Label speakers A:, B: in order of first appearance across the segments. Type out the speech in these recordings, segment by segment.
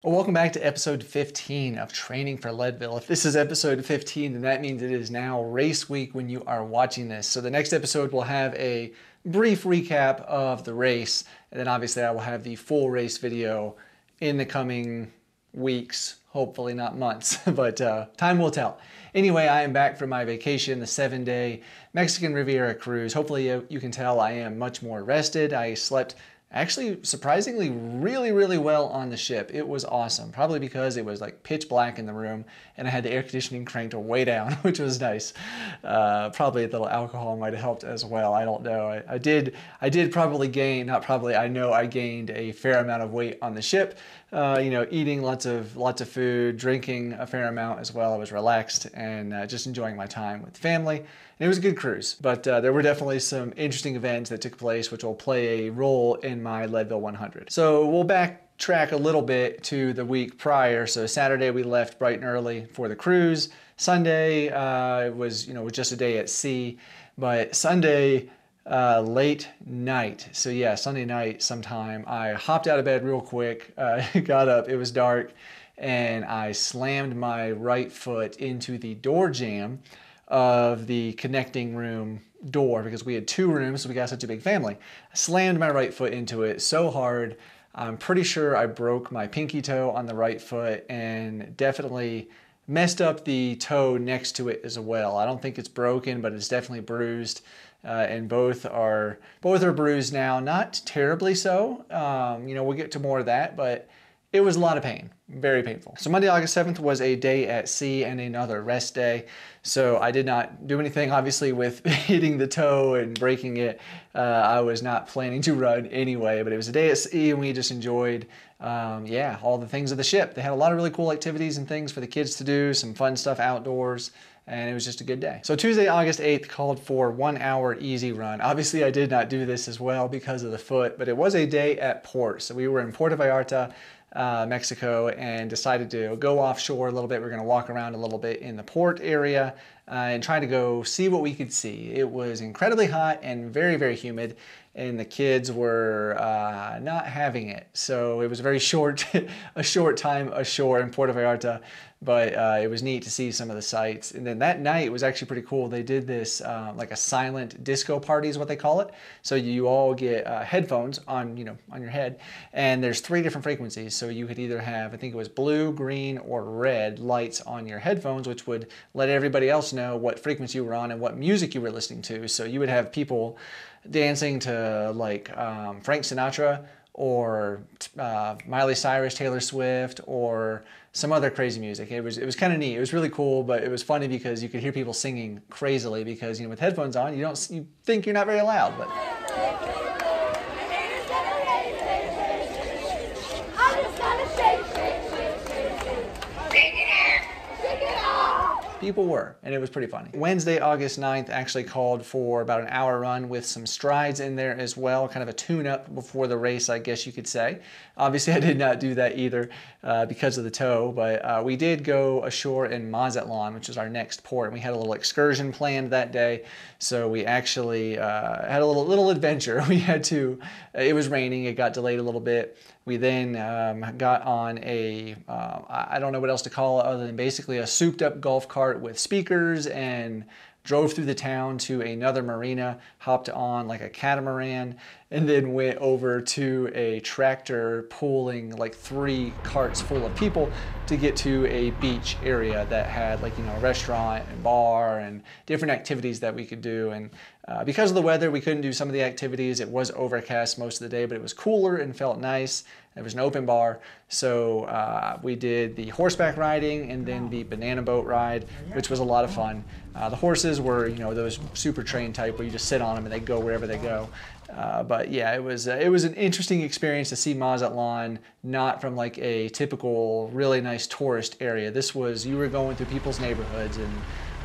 A: Well, welcome back to episode 15 of Training for Leadville. If this is episode 15, then that means it is now race week when you are watching this. So the next episode will have a brief recap of the race, and then obviously I will have the full race video in the coming weeks, hopefully not months, but time will tell. Anyway, I am back from my vacation, the 7-day Mexican Riviera cruise. Hopefully you can tell I am much more rested. I slept actually surprisingly really well on the ship. It was awesome, probably because it was like pitch black in the room and I had the air conditioning cranked way down, which was nice. Probably a little alcohol might have helped as well. I don't know. I did probably gain, not probably, I know I gained a fair amount of weight on the ship. You know, eating lots of food, drinking a fair amount as well. I was relaxed and just enjoying my time with family. And it was a good cruise, but there were definitely some interesting events that took place which will play a role in my Leadville 100. So we'll backtrack a little bit to the week prior. So Saturday we left bright and early for the cruise. Sunday it was just a day at sea, but Sunday late night. So yeah, Sunday night sometime, I hopped out of bed real quick, got up, it was dark, and I slammed my right foot into the door jamb of the connecting room door because we had 2 rooms, so we got such a big family. I slammed my right foot into it so hard, I'm pretty sure I broke my pinky toe on the right foot and definitely messed up the toe next to it as well. I don't think it's broken, but it's definitely bruised. And both are bruised now, not terribly so. We'll get to more of that, but it was a lot of pain, very painful. So Monday, August 7th was a day at sea and another rest day. So I did not do anything, obviously, with hitting the toe and breaking it. I was not planning to run anyway, but it was a day at sea and we just enjoyed, all the things of the ship. They had a lot of really cool activities and things for the kids to do, some fun stuff outdoors, and it was just a good day. So Tuesday, August 8th called for 1 hour easy run. Obviously, I did not do this as well because of the foot, but it was a day at port. So we were in Puerto Vallarta, Mexico, and decided to go offshore a little bit. We're going to walk around a little bit in the port area and try to go see what we could see. It was incredibly hot and very humid, and the kids were not having it. So it was a very short time ashore in Puerto Vallarta, but it was neat to see some of the sights. And then that night was actually pretty cool. They did this like a silent disco party is what they call it. So you all get headphones on your head, and there's 3 different frequencies. So you could either have, I think it was blue, green, or red lights on your headphones, which would let everybody else know what frequency you were on and what music you were listening to. So you would have people dancing to like Frank Sinatra or Miley Cyrus, Taylor Swift, or some other crazy music. It was kind of neat. It was really cool, but it was funny because you could hear people singing crazily because with headphones on, you think you're not very loud, but people were, and it was pretty funny. Wednesday, August 9th actually called for about an hour run with some strides in there as well, kind of a tune-up before the race, I guess you could say. Obviously, I did not do that either because of the toe, but we did go ashore in Mazatlan, which is our next port, and we had a little excursion planned that day, so we actually had a little adventure. We had to, it was raining, it got delayed a little bit. We then got on a, I don't know what else to call it other than basically a souped up golf cart with speakers and drove through the town to another marina, hopped on like a catamaran, and then went over to a tractor pulling like 3 carts full of people to get to a beach area that had like, a restaurant and bar and different activities that we could do. And because of the weather, we couldn't do some of the activities. It was overcast most of the day, but it was cooler and felt nice. There was an open bar. So we did the horseback riding and then the banana boat ride, which was a lot of fun. The horses were, those super trained type where you just sit on them and they go wherever they go. But yeah, it was an interesting experience to see Mazatlan, not from like a typical really nice tourist area. This was, you were going through people's neighborhoods, and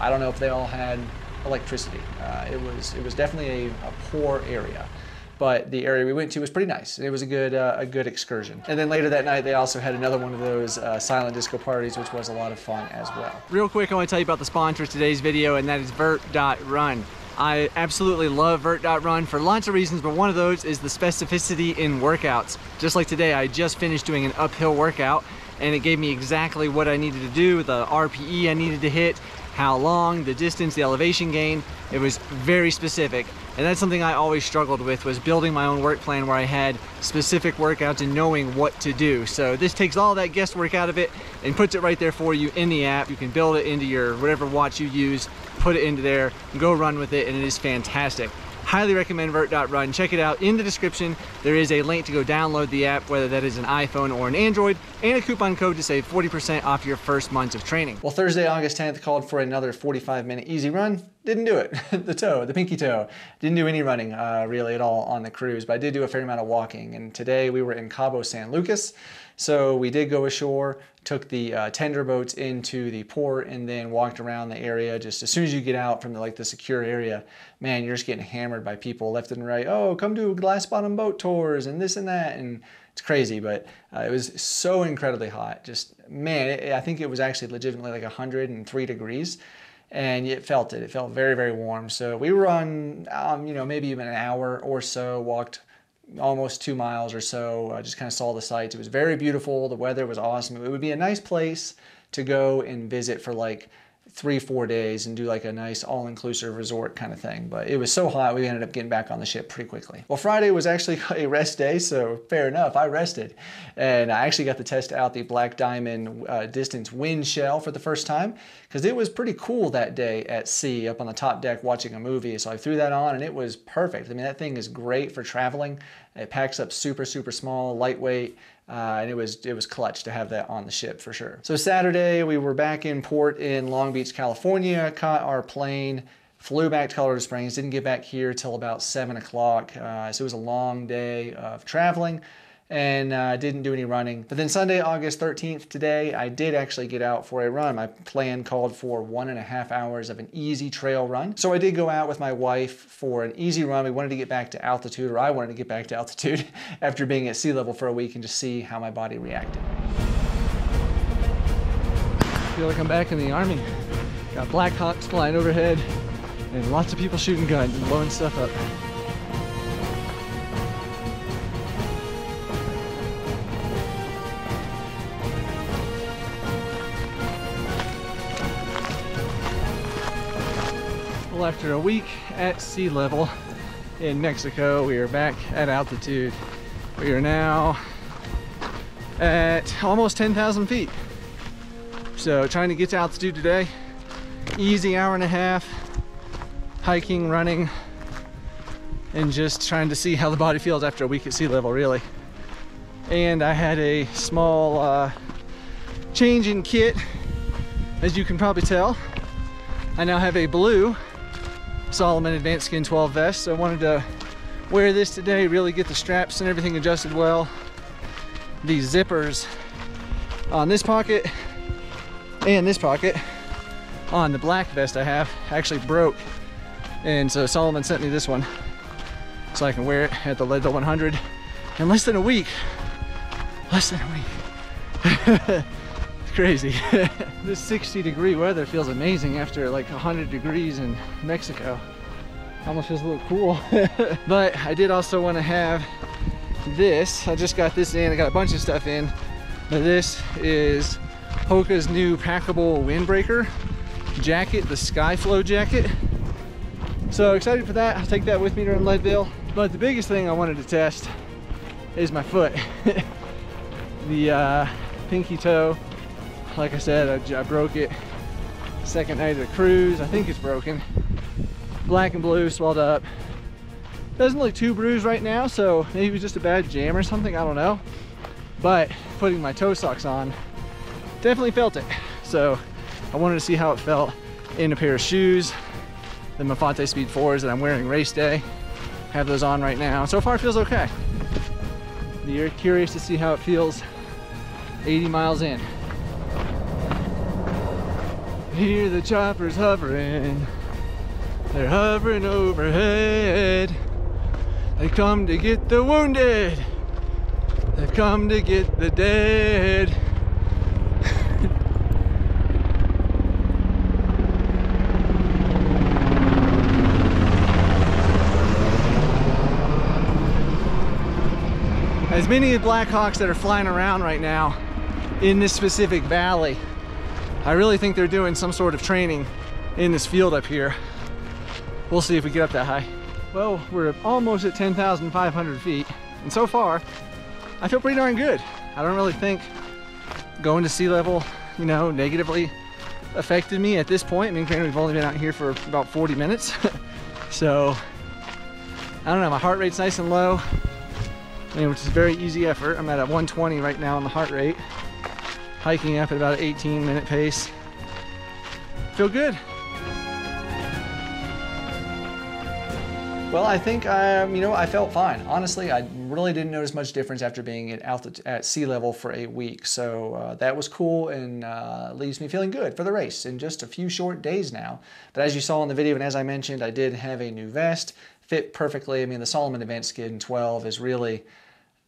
A: I don't know if they all had electricity. It was definitely a poor area. But the area we went to was pretty nice. It was a good excursion. And then later that night, they also had another one of those silent disco parties, which was a lot of fun as well. Real quick, I want to tell you about the sponsor of today's video, and that is Vert.Run. I absolutely love Vert.Run for lots of reasons, but one of those is the specificity in workouts. Just like today, I just finished doing an uphill workout, and it gave me exactly what I needed to do, the RPE I needed to hit, how long, the distance, the elevation gain. It was very specific. And that's something I always struggled with, was building my own work plan where I had specific workouts and knowing what to do. So this takes all that guesswork out of it and puts it right there for you in the app. You can build it into your whatever watch you use, put it into there, and go run with it, and it is fantastic. Highly recommend vert.run. Check it out in the description. There is a link to go download the app, whether that is an iPhone or an Android, and a coupon code to save 40% off your first month of training. Well, Thursday, August 10th called for another 45-minute easy run. Didn't do it. The pinky toe. Didn't do any running really at all on the cruise, but I did do a fair amount of walking. And today we were in Cabo San Lucas. So we did go ashore, took the tender boats into the port, and then walked around the area. Just as soon as you get out from the secure area, man, you're just getting hammered by people left and right. Oh, come do glass bottom boat tours and this and that. And it's crazy, but it was so incredibly hot. Just, man, I think it was actually legitimately like 103 degrees. And it felt it. It felt very, very warm. So we were on, you know, maybe even an hour or so, walked almost 2 miles or so, just kind of saw the sights. It was very beautiful. The weather was awesome. It would be a nice place to go and visit for like 3-4 days and do like a nice all-inclusive resort kind of thing. But it was so hot, we ended up getting back on the ship pretty quickly. Well, Friday was actually a rest day, so fair enough, I rested. And I actually got to test out the Black Diamond distance wind shell for the first time, because it was pretty cool that day at sea up on the top deck watching a movie. So I threw that on and it was perfect. I mean, that thing is great for traveling. It packs up super, super small, lightweight. And it was clutch to have that on the ship for sure. So Saturday we were back in port in Long Beach, California, caught our plane, flew back to Colorado Springs, didn't get back here till about 7 o'clock. So it was a long day of traveling and didn't do any running. But then Sunday, August 13th, today, I did actually get out for a run. My plan called for 1.5 hours of an easy trail run. So I did go out with my wife for an easy run. We wanted to get back to altitude, or I wanted to get back to altitude after being at sea level for a week and just see how my body reacted. I feel like I'm back in the Army. Got Black Hawks flying overhead and lots of people shooting guns and blowing stuff up. Well, after a week at sea level in Mexico, we are back at altitude. We are now at almost 10,000 feet. So trying to get to altitude today, easy hour and a half, hiking, running, and just trying to see how the body feels after a week at sea level, really. And I had a small change in kit, as you can probably tell. I now have a blue Solomon Advanced Skin 12 vest, so I wanted to wear this today, really get the straps and everything adjusted well. These zippers on this pocket and this pocket on the black vest I have actually broke, and so Solomon sent me this one so I can wear it at the Leadville 100 in less than a week. Less than a week. Crazy. This 60-degree weather feels amazing after like 100 degrees in Mexico. Almost feels a little cool. But I did also want to have this. I just got this in. I got a bunch of stuff in. But this is Hoka's new packable windbreaker jacket, the Skyflow jacket. So excited for that. I'll take that with me during Leadville. But the biggest thing I wanted to test is my foot. The pinky toe. Like I said, I broke it second night of the cruise. I think it's broken. Black and blue, swelled up. Doesn't look too bruised right now, so maybe it was just a bad jam or something, I don't know. But putting my toe socks on, definitely felt it. So I wanted to see how it felt in a pair of shoes. The Mafate Speed 4s that I'm wearing race day. Have those on right now. So far it feels okay. You're curious to see how it feels 80 miles in. Hear the choppers hovering, they're hovering overhead. They come to get the wounded, they've come to get the dead. As many Black Hawks that are flying around right now, in this specific valley. I really think they're doing some sort of training in this field up here. We'll see if we get up that high. Well, we're almost at 10,500 feet, and so far, I feel pretty darn good. I don't really think going to sea level, you know, negatively affected me at this point. I mean, granted, we've only been out here for about 40 minutes. So, I don't know, my heart rate's nice and low, I mean, which is very easy effort. I'm at a 120 right now on the heart rate, hiking up at about an 18-minute pace. Feel good. Well, I think, you know, I felt fine. Honestly, I really didn't notice much difference after being at sea level for a week. So that was cool and leaves me feeling good for the race in just a few short days now. But as you saw in the video, and as I mentioned, I did have a new vest, fit perfectly. I mean, the Salomon Advanced Skin 12 is really,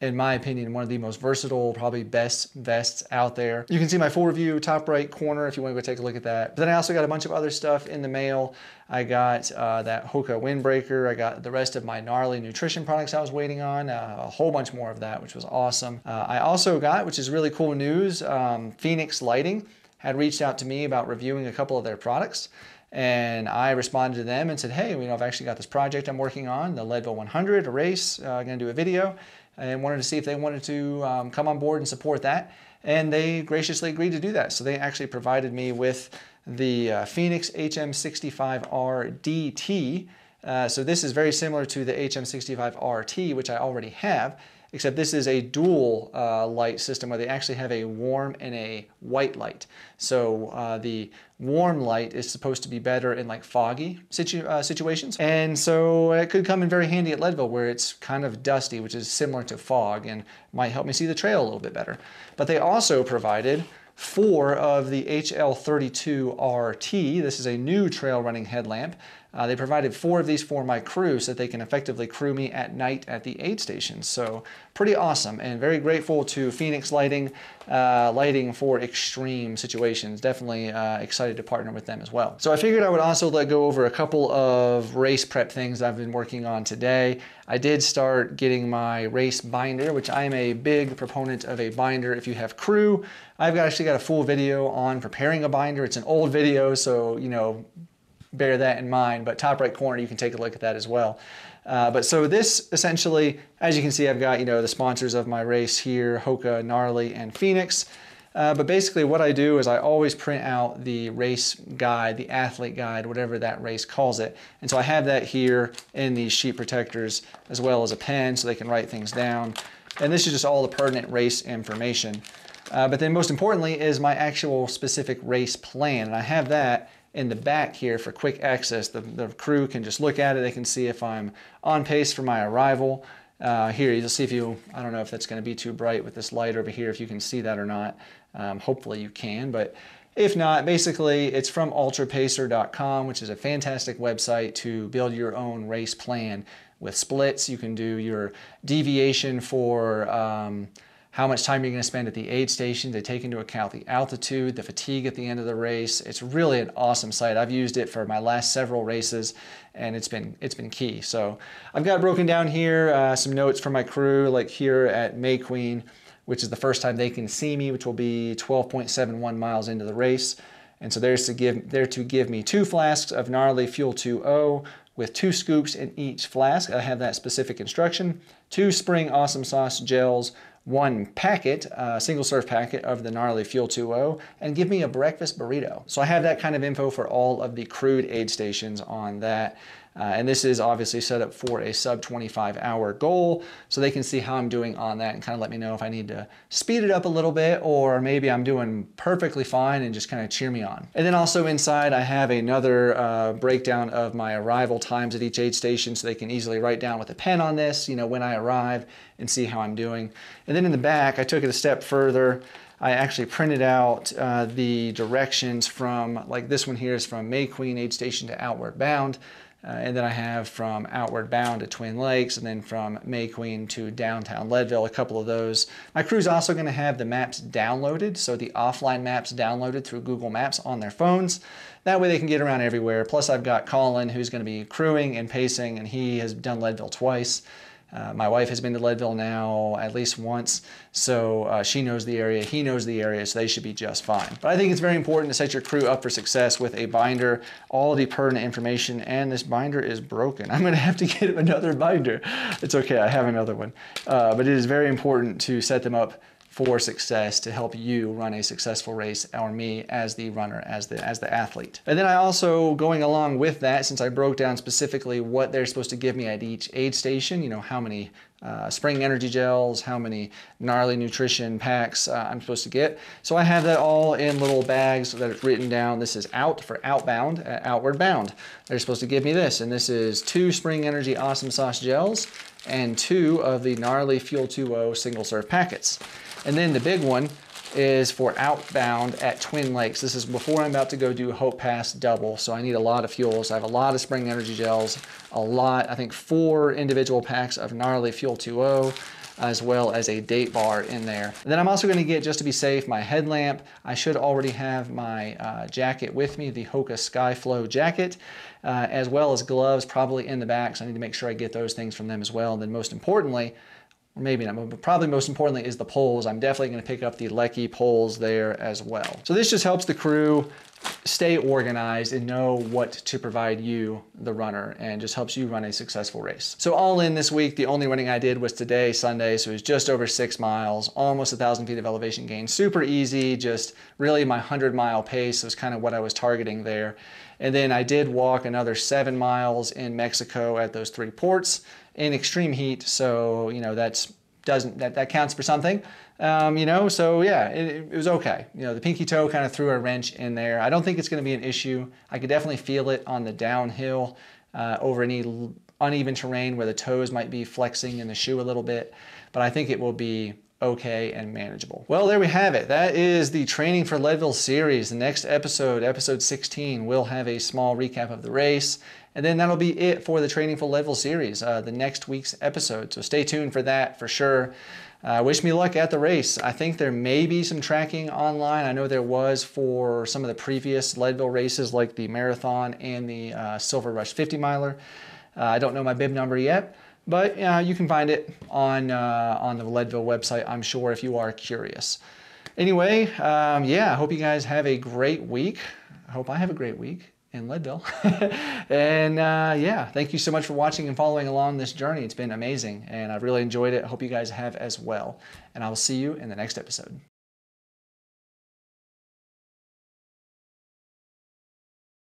A: in my opinion, one of the most versatile, probably best vests out there. You can see my full review top right corner if you want to go take a look at that. But then I also got a bunch of other stuff in the mail. I got that Hoka windbreaker. I got the rest of my gnarly nutrition products I was waiting on, a whole bunch more of that, which was awesome. I also got, which is really cool news, Phoenix Lighting had reached out to me about reviewing a couple of their products. And I responded to them and said, hey, you know, I've actually got this project I'm working on, the Leadville 100, a race, I'm gonna do a video, and wanted to see if they wanted to come on board and support that. And they graciously agreed to do that. So they actually provided me with the Phoenix HM65R DT. So this is very similar to the HM65RT, which I already have, except this is a dual light system where they actually have a warm and a white light. So the warm light is supposed to be better in like foggy situations. And so it could come in very handy at Leadville where it's kind of dusty, which is similar to fog and might help me see the trail a little bit better. But they also provided 4 of the HL32RT. This is a new trail running headlamp. They provided 4 of these for my crew so that they can effectively crew me at night at the aid stations. So pretty awesome, and very grateful to Phoenix Lighting, lighting for extreme situations. Definitely excited to partner with them as well. So I figured I would also go over a couple of race prep things I've been working on today. I did start getting my race binder, which I am a big proponent of a binder if you have crew. I've actually got a full video on preparing a binder. It's an old video, so, you know, bear that in mind, but top right corner, you can take a look at that as well. But so this essentially, as you can see, I've got, you know, the sponsors of my race here, Hoka, Gnarly, and Phoenix. But basically what I do is I always print out the race guide, the athlete guide, whatever that race calls it. And so I have that here in these sheet protectors, as well as a pen so they can write things down. And this is just all the pertinent race information. But then most importantly is my actual specific race plan. And I have that in the back here for quick access. The crew can just look at it. They can see if I'm on pace for my arrival. Here, you'll see if you, I don't know if that's going to be too bright with this light over here, if you can see that or not. Hopefully you can, but if not, basically it's from UltraPacer.com, which is a fantastic website to build your own race plan with splits. You can do your deviation for how much time you're going to spend at the aid station. They take into account the altitude, the fatigue at the end of the race. It's really an awesome site. I've used it for my last several races, and it's been key. So I've got broken down here some notes from my crew, like here at May Queen, which is the first time they can see me, which will be 12.71 miles into the race. And so they're to give me 2 flasks of Gnarly Fuel 2.0 with 2 scoops in each flask. I have that specific instruction. 2 Spring Awesome Sauce gels, 1 packet, single serve packet of the Gnarly Fuel 2.0, and give me a breakfast burrito. So I have that kind of info for all of the crewed aid stations on that. And this is obviously set up for a sub 25-hour goal, so they can see how I'm doing on that and kind of let me know if I need to speed it up a little bit, or maybe I'm doing perfectly fine and just kind of cheer me on. And then also inside I have another breakdown of my arrival times at each aid station, so they can easily write down with a pen on this, you know, when I arrive and see how I'm doing. And then in the back, I took it a step further. I actually printed out the directions from, like this one here is from May Queen aid station to Outward Bound. And then I have from Outward Bound to Twin Lakes, and then from May Queen to downtown Leadville, a couple of those. My crew's also going to have the maps downloaded, so the offline maps downloaded through Google Maps on their phones. That way they can get around everywhere. Plus I've got Colin, who's going to be crewing and pacing, and he has done Leadville twice. My wife has been to Leadville now at least once, so she knows the area, he knows the area, so they should be just fine. But I think it's very important to set your crew up for success with a binder, all the pertinent information, and this binder is broken. I'm gonna have to get another binder. It's okay, I have another one. But it is very important to set them up for success to help you run a successful race, or me as the runner, as the athlete. And then I also, going along with that, since I broke down specifically what they're supposed to give me at each aid station, you know, how many spring energy gels, how many gnarly nutrition packs I'm supposed to get. So I have that all in little bags that are written down. This is out for outbound, outward bound. They're supposed to give me this, and this is 2 Spring Energy Awesome Sauce gels and 2 of the gnarly Fuel 2.0 single serve packets. And then the big one is for outbound at Twin Lakes. This is before I'm about to go do Hope Pass double, so I need a lot of fuel. So I have a lot of Spring Energy gels, a lot, I think 4 individual packs of gnarly Fuel 2.0, as well as a date bar in there. And then I'm also gonna get, just to be safe, my headlamp. I should already have my jacket with me, the Hoka Skyflow jacket, as well as gloves probably in the back, so I need to make sure I get those things from them as well. And then most importantly, or maybe not, but probably most importantly is the poles. I'm definitely gonna pick up the Lecky poles there as well. So this just helps the crew stay organized and know what to provide you, the runner, and just helps you run a successful race. So all in this week, the only running I did was today, Sunday, so it was just over 6 miles, almost 1,000 feet of elevation gain. Super easy, just really my 100-mile pace was kind of what I was targeting there. And then I did walk another 7 miles in Mexico at those 3 ports in extreme heat, so you know that counts for something, you know. So yeah, it was okay. You know, the pinky toe kind of threw a wrench in there. I don't think it's going to be an issue. I could definitely feel it on the downhill over any uneven terrain where the toes might be flexing in the shoe a little bit, but I think it will be okay and manageable. Well, there we have it. That is the Training for Leadville series. The next episode, episode 16, will have a small recap of the race, and then that'll be it for the Training for Leadville series, the next week's episode. So stay tuned for that for sure. Wish me luck at the race. I think there may be some tracking online. I know there was for some of the previous Leadville races like the marathon and the Silver Rush 50 miler. I don't know my bib number yet, but you can find it on the Leadville website, I'm sure, if you are curious. Anyway, yeah, I hope you guys have a great week. I hope I have a great week in Leadville. And yeah, thank you so much for watching and following along this journey. It's been amazing, and I've really enjoyed it. I hope you guys have as well. And I will see you in the next episode.